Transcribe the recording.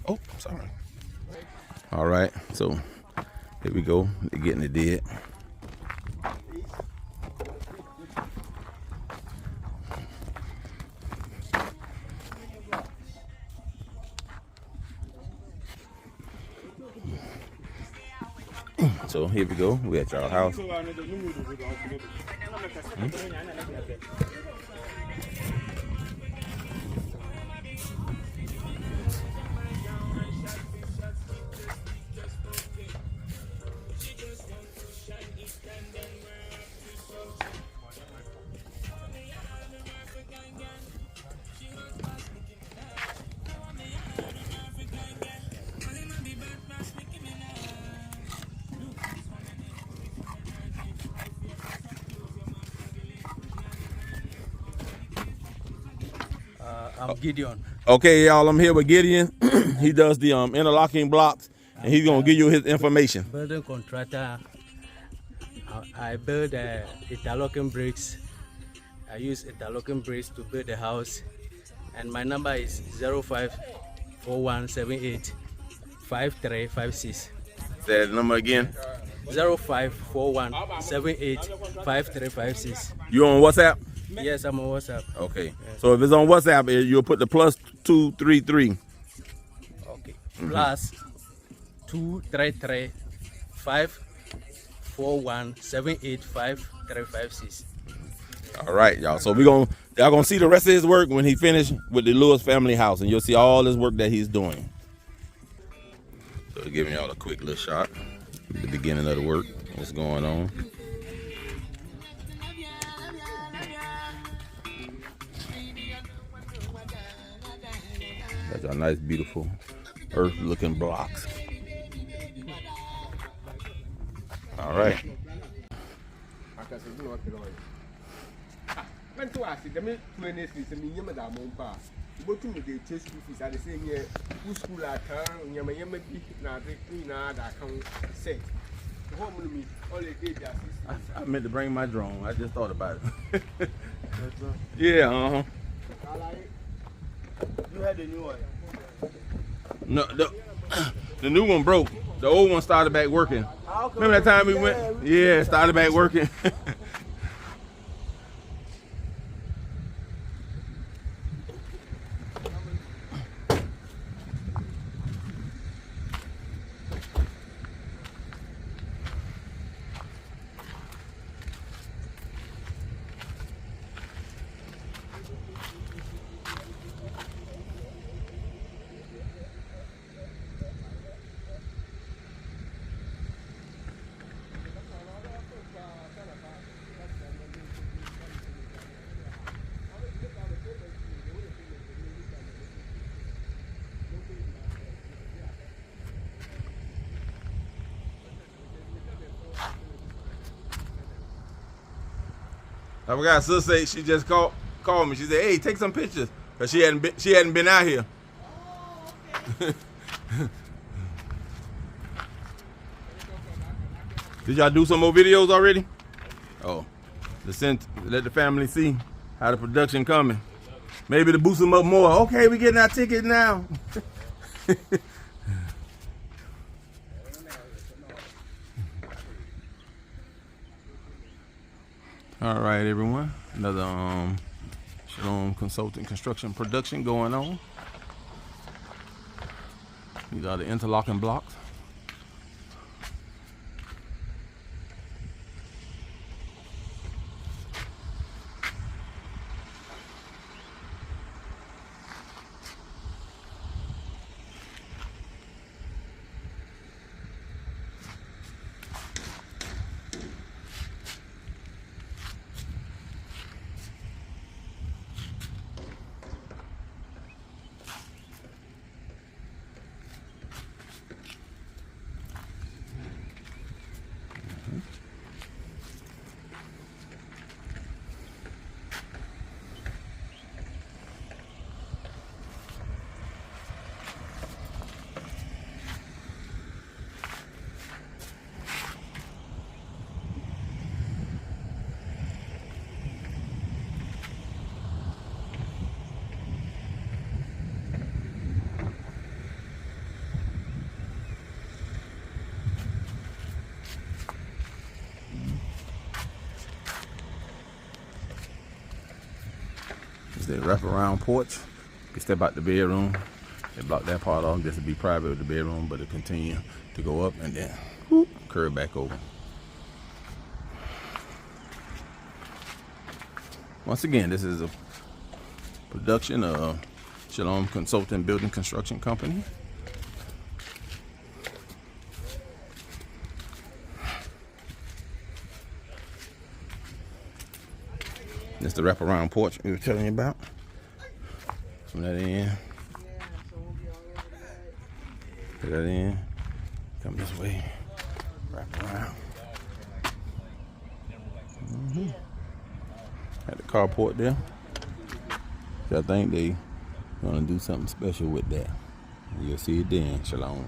Oh, sorry. All right, so here we go. They're getting it dead. So here we go. We at y'all house. I'm Gideon. Okay, y'all, I'm here with Gideon. He does the interlocking blocks, and he's gonna give you his information. Building contractor. I build interlocking bricks. I use interlocking bricks to build the house, and my number is 0541785356. Say that number again. 0541785356. You on WhatsApp? Yes, I'm on WhatsApp. Okay. Yes. So if it's on WhatsApp, you'll put the +233. Okay. Plus 233-541-785-356. All right, y'all. So y'all gonna see the rest of his work when he finished with the Lewis family house, and you'll see all this work that he's doing. So giving y'all a quick little shot at the beginning of the work. What's going on? That's our nice, beautiful, earth-looking blocks. All right. I meant to bring my drone. I just thought about it. Yeah, You had the new one. No, the new one broke. The old one started back working. Remember that time we went? Yeah, started back working. I forgot. Sis said she just called me. She said, "Hey, take some pictures," because she hadn't been out here. Did y'all do some more videos already? Oh, let the family see how the production coming. Maybe to boost them up more. Okay, we getting our ticket now. All right, everyone. Another Shalum Consulting Construction Production going on. These are the interlocking blocks. the wraparound porch. You can step out the bedroom. They block that part off just to be private with the bedroom, but it continue to go up and then whoop, curve back over. Once again, this is a production of Shalum Consulting Building Construction Company. This is the wraparound porch we were telling you about. From that in. Put that in. Come this way. Wrap around. At the carport there. So I think they gonna do something special with that. You'll see it then. Shalom.